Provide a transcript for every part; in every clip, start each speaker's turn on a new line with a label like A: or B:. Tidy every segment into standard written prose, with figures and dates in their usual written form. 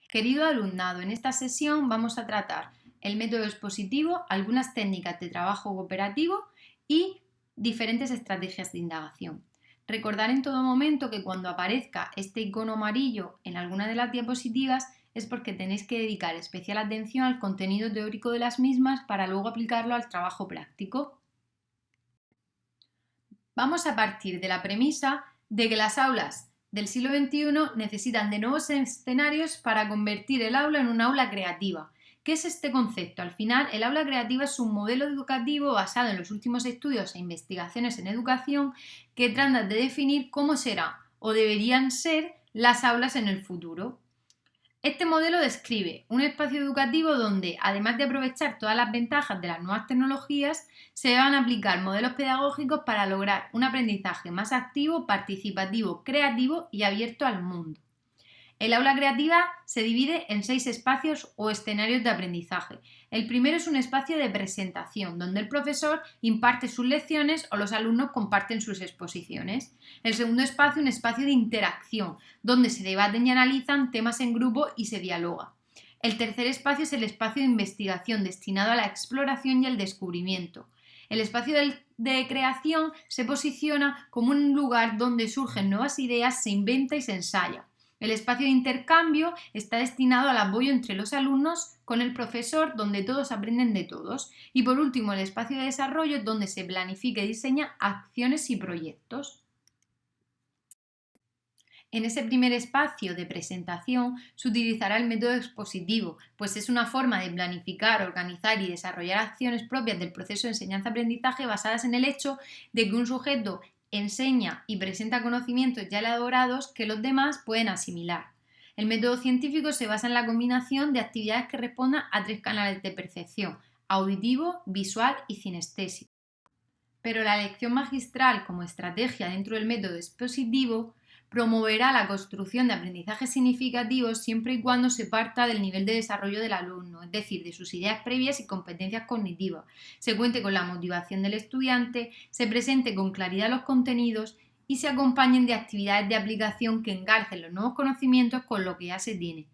A: Querido alumnado, en esta sesión vamos a tratar el método expositivo, algunas técnicas de trabajo cooperativo y diferentes estrategias de indagación. Recordar en todo momento que cuando aparezca este icono amarillo en alguna de las diapositivas es porque tenéis que dedicar especial atención al contenido teórico de las mismas para luego aplicarlo al trabajo práctico. Vamos a partir de la premisa de que las aulas del siglo XXI necesitan de nuevos escenarios para convertir el aula en un aula creativa. ¿Qué es este concepto? Al final, el aula creativa es un modelo educativo basado en los últimos estudios e investigaciones en educación que tratan de definir cómo será o deberían ser las aulas en el futuro. Este modelo describe un espacio educativo donde, además de aprovechar todas las ventajas de las nuevas tecnologías, se van a aplicar modelos pedagógicos para lograr un aprendizaje más activo, participativo, creativo y abierto al mundo. El aula creativa se divide en 6 espacios o escenarios de aprendizaje. El primero es un espacio de presentación, donde el profesor imparte sus lecciones o los alumnos comparten sus exposiciones. El segundo espacio, un espacio de interacción, donde se debaten y analizan temas en grupo y se dialoga. El tercer espacio es el espacio de investigación, destinado a la exploración y el descubrimiento. El espacio de creación se posiciona como un lugar donde surgen nuevas ideas, se inventa y se ensaya. El espacio de intercambio está destinado al apoyo entre los alumnos con el profesor, donde todos aprenden de todos. Y por último, el espacio de desarrollo, donde se planifica y diseña acciones y proyectos. En ese primer espacio de presentación se utilizará el método expositivo, pues es una forma de planificar, organizar y desarrollar acciones propias del proceso de enseñanza-aprendizaje basadas en el hecho de que un sujeto enseña y presenta conocimientos ya elaborados que los demás pueden asimilar. El método científico se basa en la combinación de actividades que respondan a 3 canales de percepción: auditivo, visual y cinestésico. Pero la lección magistral como estrategia dentro del método expositivo promoverá la construcción de aprendizajes significativos siempre y cuando se parta del nivel de desarrollo del alumno, es decir, de sus ideas previas y competencias cognitivas, se cuente con la motivación del estudiante, se presente con claridad los contenidos y se acompañen de actividades de aplicación que engarcen los nuevos conocimientos con lo que ya se tiene.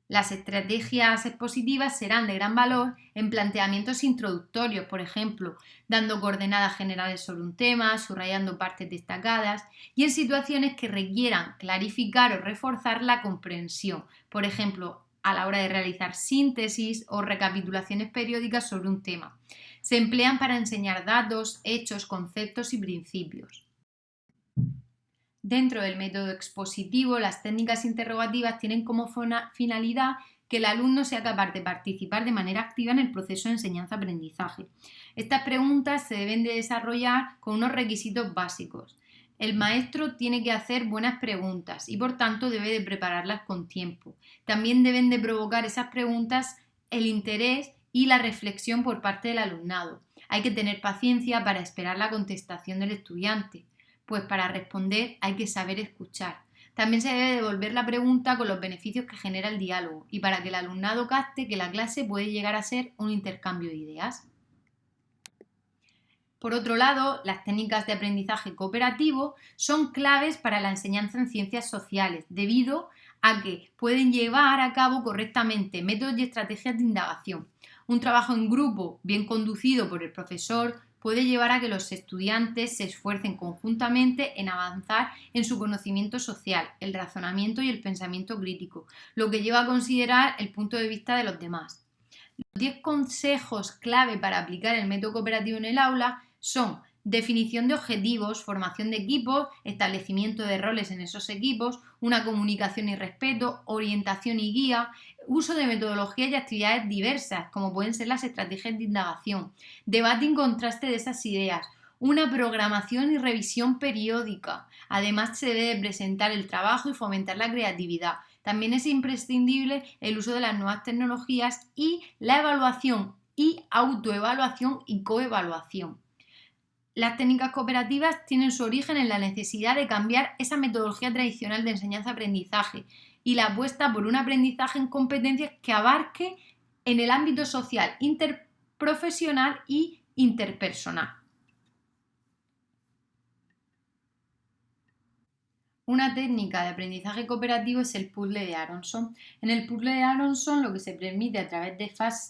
A: Las estrategias expositivas serán de gran valor en planteamientos introductorios, por ejemplo, dando coordenadas generales sobre un tema, subrayando partes destacadas, y en situaciones que requieran clarificar o reforzar la comprensión, por ejemplo, a la hora de realizar síntesis o recapitulaciones periódicas sobre un tema. Se emplean para enseñar datos, hechos, conceptos y principios. Dentro del método expositivo, las técnicas interrogativas tienen como finalidad que el alumno sea capaz de participar de manera activa en el proceso de enseñanza-aprendizaje. Estas preguntas se deben de desarrollar con unos requisitos básicos. El maestro tiene que hacer buenas preguntas y por tanto debe de prepararlas con tiempo. También deben de provocar esas preguntas el interés y la reflexión por parte del alumnado. Hay que tener paciencia para esperar la contestación del estudiante, pues para responder hay que saber escuchar. También se debe devolver la pregunta con los beneficios que genera el diálogo y para que el alumnado capte que la clase puede llegar a ser un intercambio de ideas. Por otro lado, las técnicas de aprendizaje cooperativo son claves para la enseñanza en ciencias sociales, debido a que pueden llevar a cabo correctamente métodos y estrategias de indagación. Un trabajo en grupo bien conducido por el profesor puede llevar a que los estudiantes se esfuercen conjuntamente en avanzar en su conocimiento social, el razonamiento y el pensamiento crítico, lo que lleva a considerar el punto de vista de los demás. Los 10 consejos clave para aplicar el método cooperativo en el aula son: definición de objetivos, formación de equipos, establecimiento de roles en esos equipos, una comunicación y respeto, orientación y guía, uso de metodologías y actividades diversas, como pueden ser las estrategias de indagación, debate y contraste de esas ideas, una programación y revisión periódica. Además, se debe presentar el trabajo y fomentar la creatividad. También es imprescindible el uso de las nuevas tecnologías y la evaluación y autoevaluación y coevaluación. Las técnicas cooperativas tienen su origen en la necesidad de cambiar esa metodología tradicional de enseñanza-aprendizaje y la apuesta por un aprendizaje en competencias que abarque en el ámbito social, interprofesional y interpersonal. Una técnica de aprendizaje cooperativo es el puzzle de Aronson. En el puzzle de Aronson lo que se permite a través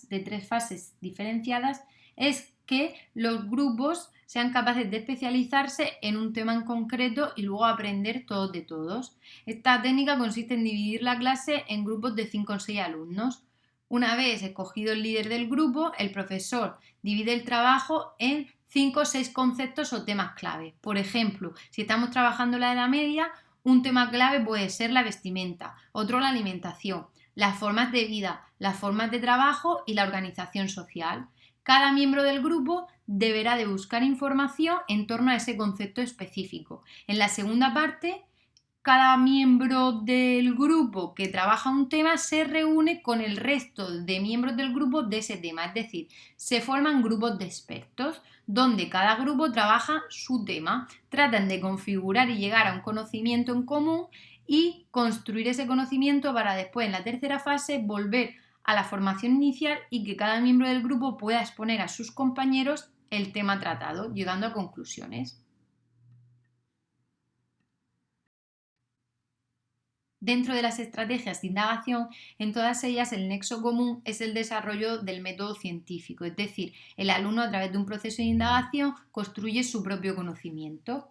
A: de 3 fases diferenciadas es que los grupos sean capaces de especializarse en un tema en concreto y luego aprender todos de todos. Esta técnica consiste en dividir la clase en grupos de 5 o 6 alumnos. Una vez escogido el líder del grupo, el profesor divide el trabajo en 5 o 6 conceptos o temas clave. Por ejemplo, si estamos trabajando en la Edad Media, un tema clave puede ser la vestimenta, otro la alimentación, las formas de vida, las formas de trabajo y la organización social. Cada miembro del grupo deberá de buscar información en torno a ese concepto específico. En la segunda parte, cada miembro del grupo que trabaja un tema se reúne con el resto de miembros del grupo de ese tema, es decir, se forman grupos de expertos donde cada grupo trabaja su tema, tratan de configurar y llegar a un conocimiento en común y construir ese conocimiento para después en la tercera fase volver a la formación inicial y que cada miembro del grupo pueda exponer a sus compañeros el tema tratado, llegando a conclusiones. Dentro de las estrategias de indagación, en todas ellas el nexo común es el desarrollo del método científico, es decir, el alumno a través de un proceso de indagación construye su propio conocimiento.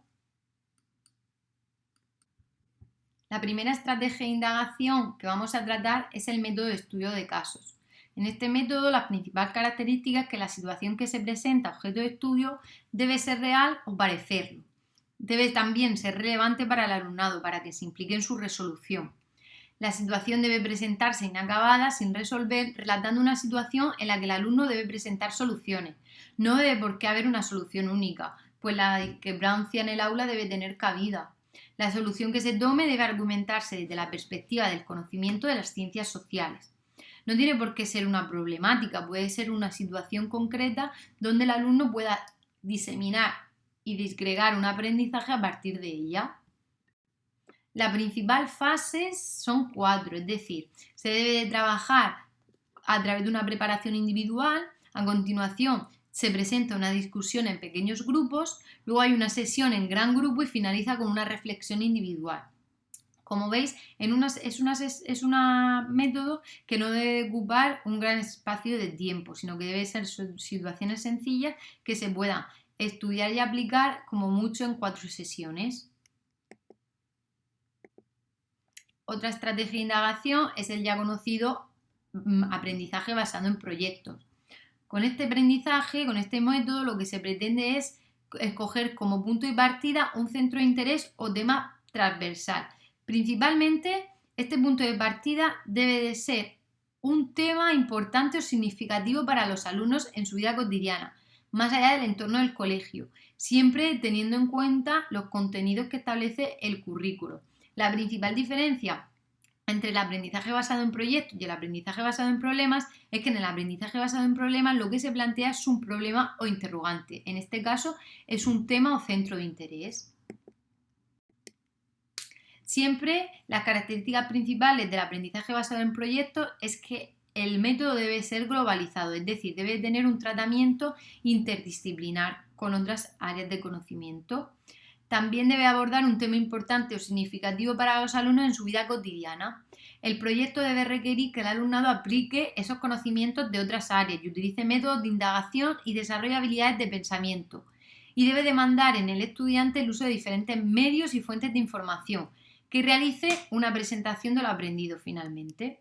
A: La primera estrategia de indagación que vamos a tratar es el método de estudio de casos. En este método, la principal característica es que la situación que se presenta objeto de estudio debe ser real o parecerlo. Debe también ser relevante para el alumnado, para que se implique en su resolución. La situación debe presentarse inacabada, sin resolver, relatando una situación en la que el alumno debe presentar soluciones. No debe por qué haber una solución única, pues la discrepancia en el aula debe tener cabida. La solución que se tome debe argumentarse desde la perspectiva del conocimiento de las ciencias sociales. No tiene por qué ser una problemática, puede ser una situación concreta donde el alumno pueda diseminar y disgregar un aprendizaje a partir de ella. La principal fase son 4, es decir, se debe de trabajar a través de una preparación individual, a continuación se presenta una discusión en pequeños grupos, luego hay una sesión en gran grupo y finaliza con una reflexión individual. Como veis, es un método que no debe ocupar un gran espacio de tiempo, sino que debe ser situaciones sencillas que se puedan estudiar y aplicar como mucho en 4 sesiones. Otra estrategia de indagación es el ya conocido aprendizaje basado en proyectos. Con este aprendizaje, con este método, lo que se pretende es escoger como punto de partida un centro de interés o tema transversal. Principalmente, este punto de partida debe de ser un tema importante o significativo para los alumnos en su vida cotidiana, más allá del entorno del colegio, siempre teniendo en cuenta los contenidos que establece el currículo. La principal diferencia entre el aprendizaje basado en proyectos y el aprendizaje basado en problemas es que en el aprendizaje basado en problemas lo que se plantea es un problema o interrogante. En este caso es un tema o centro de interés. Siempre las características principales del aprendizaje basado en proyectos es que el método debe ser globalizado, es decir, debe tener un tratamiento interdisciplinar con otras áreas de conocimiento. También debe abordar un tema importante o significativo para los alumnos en su vida cotidiana. El proyecto debe requerir que el alumnado aplique esos conocimientos de otras áreas y utilice métodos de indagación y desarrolle habilidades de pensamiento. Y debe demandar en el estudiante el uso de diferentes medios y fuentes de información, que realice una presentación de lo aprendido finalmente.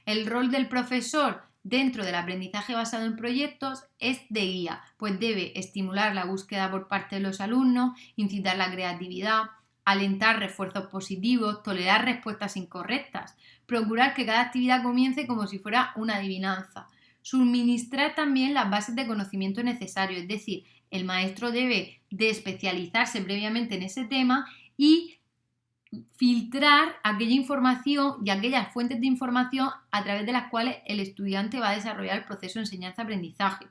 A: El rol del profesor dentro del aprendizaje basado en proyectos es de guía, pues debe estimular la búsqueda por parte de los alumnos, incitar la creatividad, alentar refuerzos positivos, tolerar respuestas incorrectas, procurar que cada actividad comience como si fuera una adivinanza, suministrar también las bases de conocimiento necesario, es decir, el maestro debe de especializarse previamente en ese tema y filtrar aquella información y aquellas fuentes de información a través de las cuales el estudiante va a desarrollar el proceso de enseñanza-aprendizaje.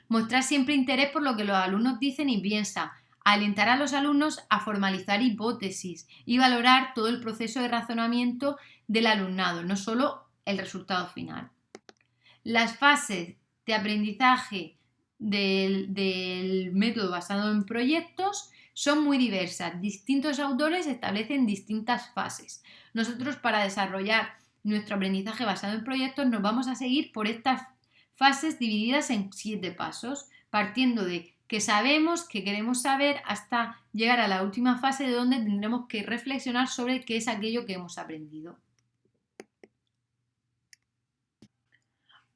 A: Mostrar siempre interés por lo que los alumnos dicen y piensan, alentar a los alumnos a formalizar hipótesis y valorar todo el proceso de razonamiento del alumnado, no solo el resultado final. Las fases de aprendizaje del método basado en proyectos son muy diversas. Distintos autores establecen distintas fases. Nosotros, para desarrollar nuestro aprendizaje basado en proyectos, nos vamos a seguir por estas fases divididas en 7 pasos, partiendo de que sabemos, que queremos saber, hasta llegar a la última fase de donde tendremos que reflexionar sobre qué es aquello que hemos aprendido.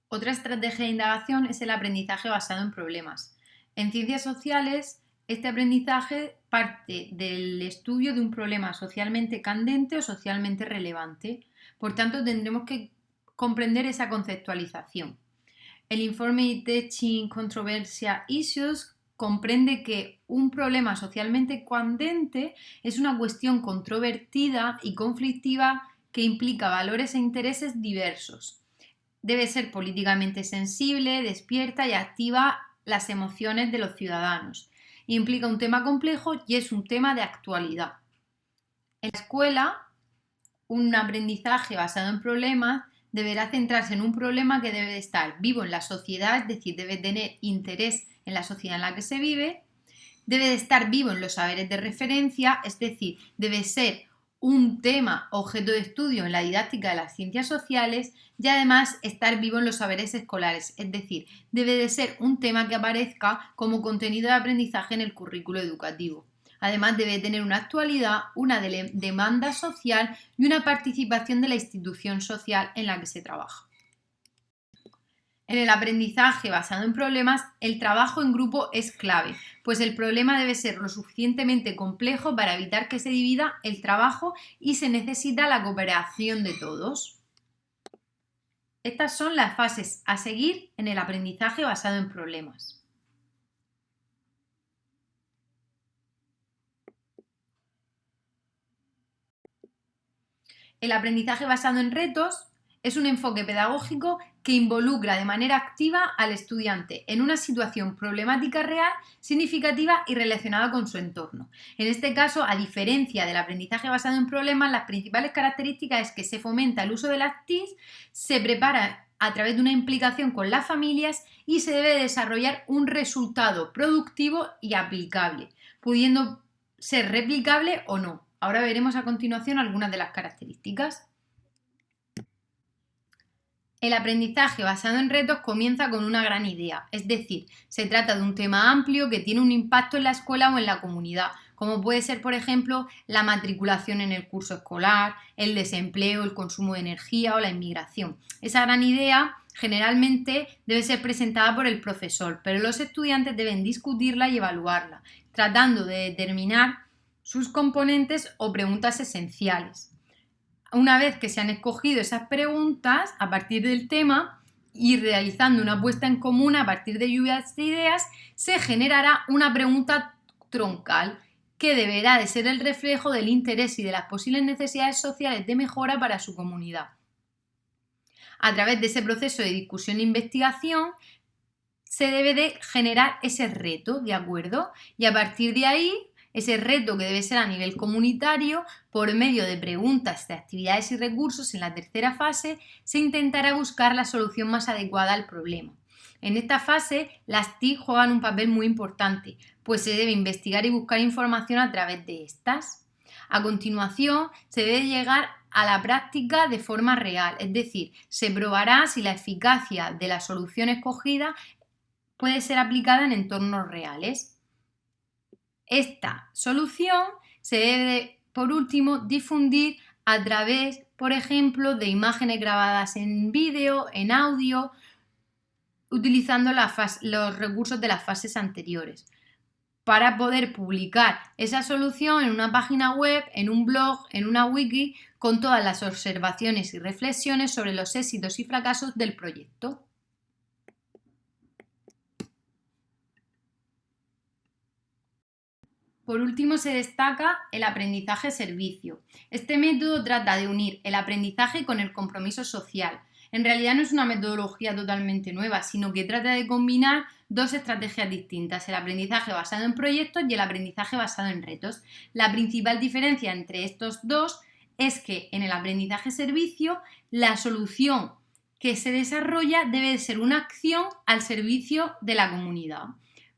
A: Otra estrategia de indagación es el aprendizaje basado en problemas. En ciencias sociales, este aprendizaje parte del estudio de un problema socialmente candente o socialmente relevante. Por tanto, tendremos que comprender esa conceptualización. El informe Teaching Controversial Issues comprende que un problema socialmente candente es una cuestión controvertida y conflictiva que implica valores e intereses diversos. Debe ser políticamente sensible, despierta y activa las emociones de los ciudadanos. Implica un tema complejo y es un tema de actualidad. En la escuela, un aprendizaje basado en problemas deberá centrarse en un problema que debe de estar vivo en la sociedad, es decir, debe tener interés en la sociedad en la que se vive, debe de estar vivo en los saberes de referencia, es decir, debe ser un tema objeto de estudio en la didáctica de las ciencias sociales y además estar vivo en los saberes escolares, es decir, debe de ser un tema que aparezca como contenido de aprendizaje en el currículo educativo. Además, debe tener una actualidad, una demanda social y una participación de la institución social en la que se trabaja. En el aprendizaje basado en problemas, el trabajo en grupo es clave, pues el problema debe ser lo suficientemente complejo para evitar que se divida el trabajo y se necesita la cooperación de todos. Estas son las fases a seguir en el aprendizaje basado en problemas. El aprendizaje basado en retos es un enfoque pedagógico que involucra de manera activa al estudiante en una situación problemática real, significativa y relacionada con su entorno. En este caso, a diferencia del aprendizaje basado en problemas, las principales características es que se fomenta el uso de las TIC, se prepara a través de una implicación con las familias y se debe desarrollar un resultado productivo y aplicable, pudiendo ser replicable o no. Ahora veremos a continuación algunas de las características. El aprendizaje basado en retos comienza con una gran idea, es decir, se trata de un tema amplio que tiene un impacto en la escuela o en la comunidad, como puede ser, por ejemplo, la matriculación en el curso escolar, el desempleo, el consumo de energía o la inmigración. Esa gran idea generalmente debe ser presentada por el profesor, pero los estudiantes deben discutirla y evaluarla, tratando de determinar sus componentes o preguntas esenciales. Una vez que se han escogido esas preguntas a partir del tema y realizando una puesta en común a partir de lluvias de ideas, se generará una pregunta troncal que deberá de ser el reflejo del interés y de las posibles necesidades sociales de mejora para su comunidad. A través de ese proceso de discusión e investigación se debe de generar ese reto, ¿de acuerdo? Y a partir de ahí, ese reto que debe ser a nivel comunitario, por medio de preguntas, de actividades y recursos en la tercera fase, se intentará buscar la solución más adecuada al problema. En esta fase, las TIC juegan un papel muy importante, pues se debe investigar y buscar información a través de estas. A continuación, se debe llegar a la práctica de forma real, es decir, se probará si la eficacia de la solución escogida puede ser aplicada en entornos reales. Esta solución se debe, por último, difundir a través, por ejemplo, de imágenes grabadas en vídeo, en audio, utilizando los recursos de las fases anteriores, para poder publicar esa solución en una página web, en un blog, en una wiki, con todas las observaciones y reflexiones sobre los éxitos y fracasos del proyecto. Por último, se destaca el aprendizaje servicio. Este método trata de unir el aprendizaje con el compromiso social. En realidad no es una metodología totalmente nueva, sino que trata de combinar dos estrategias distintas, el aprendizaje basado en proyectos y el aprendizaje basado en retos. La principal diferencia entre estos dos es que en el aprendizaje servicio la solución que se desarrolla debe ser una acción al servicio de la comunidad.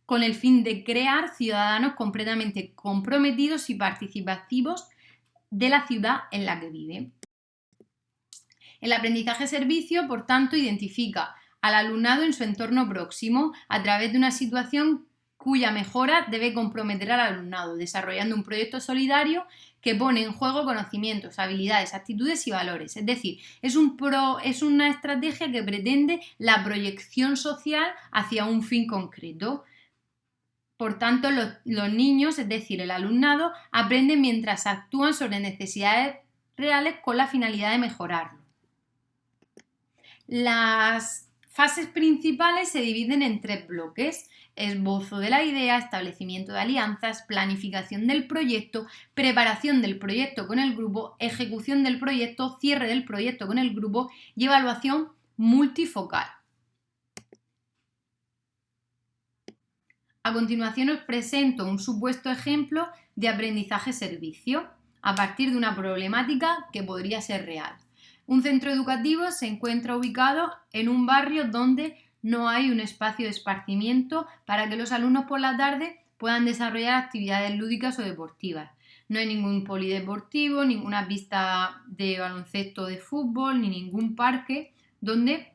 A: con el fin de crear ciudadanos completamente comprometidos y participativos de la ciudad en la que viven. El aprendizaje-servicio, por tanto, identifica al alumnado en su entorno próximo a través de una situación cuya mejora debe comprometer al alumnado, desarrollando un proyecto solidario que pone en juego conocimientos, habilidades, actitudes y valores. Es decir, es una estrategia que pretende la proyección social hacia un fin concreto. Por tanto, los niños, es decir, el alumnado, aprenden mientras actúan sobre necesidades reales con la finalidad de mejorarlo. Las fases principales se dividen en 3 bloques: esbozo de la idea, establecimiento de alianzas, planificación del proyecto, preparación del proyecto con el grupo, ejecución del proyecto, cierre del proyecto con el grupo y evaluación multifocal. A continuación os presento un supuesto ejemplo de aprendizaje-servicio a partir de una problemática que podría ser real. Un centro educativo se encuentra ubicado en un barrio donde no hay un espacio de esparcimiento para que los alumnos por la tarde puedan desarrollar actividades lúdicas o deportivas. No hay ningún polideportivo, ninguna pista de baloncesto o de fútbol, ni ningún parque donde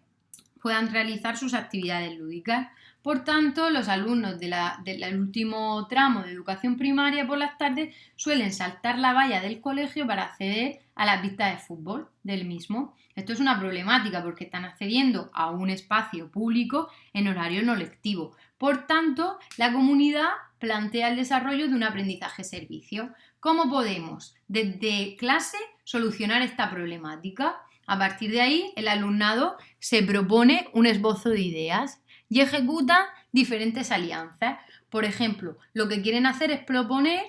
A: puedan realizar sus actividades lúdicas. Por tanto, los alumnos del último tramo de educación primaria por las tardes suelen saltar la valla del colegio para acceder a la pista de fútbol del mismo. Esto es una problemática porque están accediendo a un espacio público en horario no lectivo. Por tanto, la comunidad plantea el desarrollo de un aprendizaje-servicio. ¿Cómo podemos, desde clase, solucionar esta problemática? A partir de ahí, el alumnado se propone un esbozo de ideas y ejecuta diferentes alianzas. Por ejemplo, lo que quieren hacer es proponer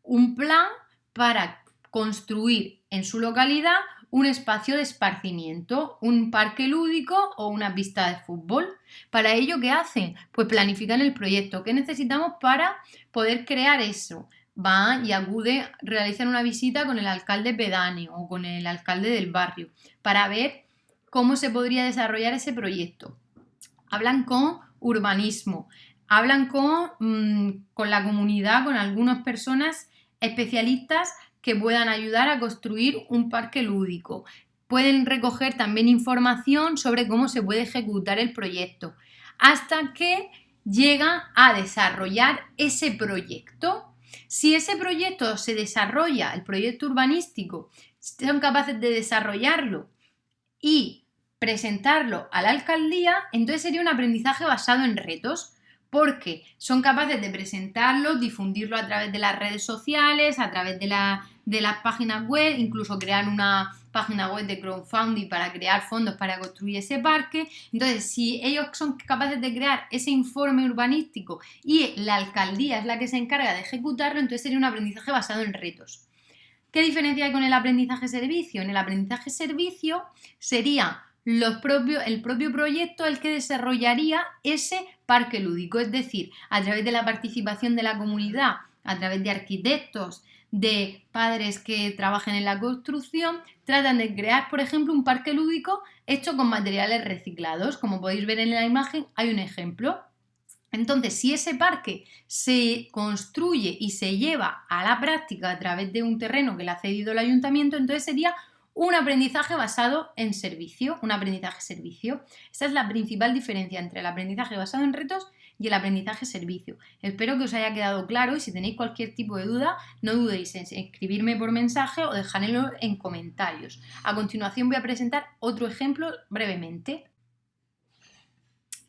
A: un plan para construir en su localidad un espacio de esparcimiento, un parque lúdico o una pista de fútbol. Para ello, ¿qué hacen? Pues planifican el proyecto. ¿Qué necesitamos para poder crear eso? Van y realizan una visita con el alcalde pedáneo o con el alcalde del barrio para ver cómo se podría desarrollar ese proyecto. Hablan con urbanismo, hablan con la comunidad, con algunas personas especialistas que puedan ayudar a construir un parque lúdico. Pueden recoger también información sobre cómo se puede ejecutar el proyecto, hasta que llegan a desarrollar ese proyecto. Si ese proyecto se desarrolla, el proyecto urbanístico, son capaces de desarrollarlo y presentarlo a la alcaldía, entonces sería un aprendizaje basado en retos, porque son capaces de presentarlo, difundirlo a través de las redes sociales, a través de las páginas web, incluso crear una página web de crowdfunding para crear fondos para construir ese parque. Entonces, si ellos son capaces de crear ese informe urbanístico y la alcaldía es la que se encarga de ejecutarlo, entonces sería un aprendizaje basado en retos. ¿Qué diferencia hay con el aprendizaje-servicio? En el aprendizaje-servicio sería el propio proyecto el que desarrollaría ese parque lúdico, es decir, a través de la participación de la comunidad, a través de arquitectos, de padres que trabajen en la construcción, tratan de crear, por ejemplo, un parque lúdico hecho con materiales reciclados. Como podéis ver en la imagen, hay un ejemplo. Entonces, si ese parque se construye y se lleva a la práctica a través de un terreno que le ha cedido el ayuntamiento, entonces sería un aprendizaje basado en servicio, un aprendizaje-servicio. Esta es la principal diferencia entre el aprendizaje basado en retos y el aprendizaje-servicio. Espero que os haya quedado claro y si tenéis cualquier tipo de duda, no dudéis en escribirme por mensaje o dejármelo en comentarios. A continuación voy a presentar otro ejemplo brevemente.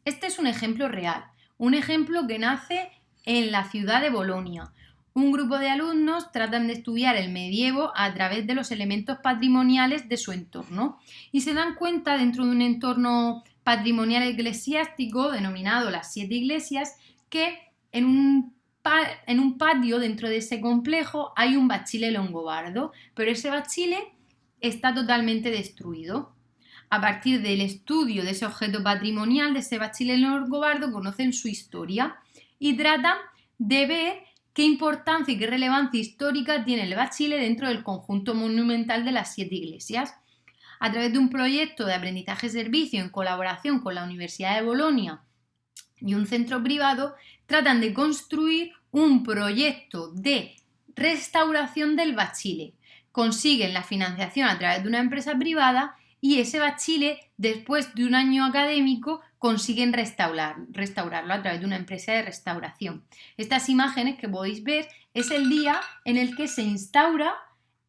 A: Este es un ejemplo real, un ejemplo que nace en la ciudad de Bolonia. Un grupo de alumnos tratan de estudiar el medievo a través de los elementos patrimoniales de su entorno y se dan cuenta dentro de un entorno patrimonial eclesiástico denominado las 7 iglesias que en un patio dentro de ese complejo hay un bachile longobardo, pero ese bachile está totalmente destruido. A partir del estudio de ese objeto patrimonial, de ese bachile longobardo, conocen su historia y tratan de ver qué importancia y qué relevancia histórica tiene el bachile dentro del conjunto monumental de las 7 iglesias. A través de un proyecto de aprendizaje-servicio en colaboración con la Universidad de Bolonia y un centro privado tratan de construir un proyecto de restauración del Bachile. Consiguen la financiación a través de una empresa privada y ese Bachile, después de un año académico, consiguen restaurarlo a través de una empresa de restauración. Estas imágenes que podéis ver es el día en el que se instaura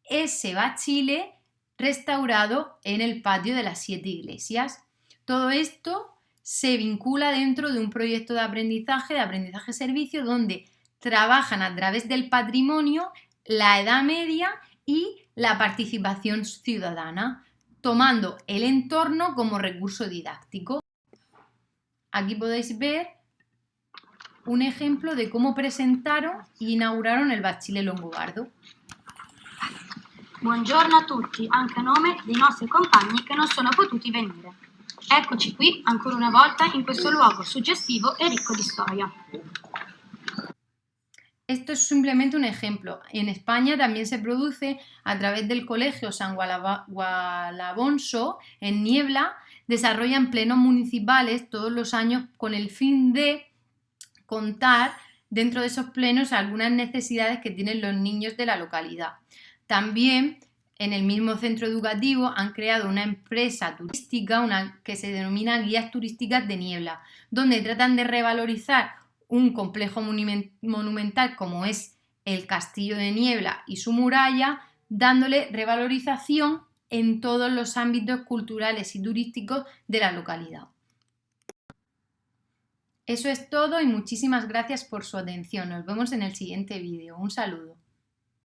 A: ese Bachile restaurado en el patio de las 7 iglesias. Todo esto se vincula dentro de un proyecto de aprendizaje-servicio, donde trabajan a través del patrimonio, la Edad Media y la participación ciudadana, tomando el entorno como recurso didáctico. Aquí podéis ver un ejemplo de cómo presentaron e inauguraron il Bachile Longobardo.
B: Buongiorno a tutti, anche a nome dei nostri compagni che non sono potuti venire. Eccoci qui ancora una volta in questo luogo suggestivo e ricco di storia.
A: Esto es simplemente un ejemplo. En España también se produce a través del Colegio San Gualabonso en Niebla, desarrollan plenos municipales todos los años con el fin de contar dentro de esos plenos algunas necesidades que tienen los niños de la localidad. También en el mismo centro educativo han creado una empresa turística que se denomina Guías Turísticas de Niebla, donde tratan de revalorizar un complejo monumental como es el Castillo de Niebla y su muralla, dándole revalorización en todos los ámbitos culturales y turísticos de la localidad. Eso es todo y muchísimas gracias por su atención. Nos vemos en el siguiente vídeo. Un saludo.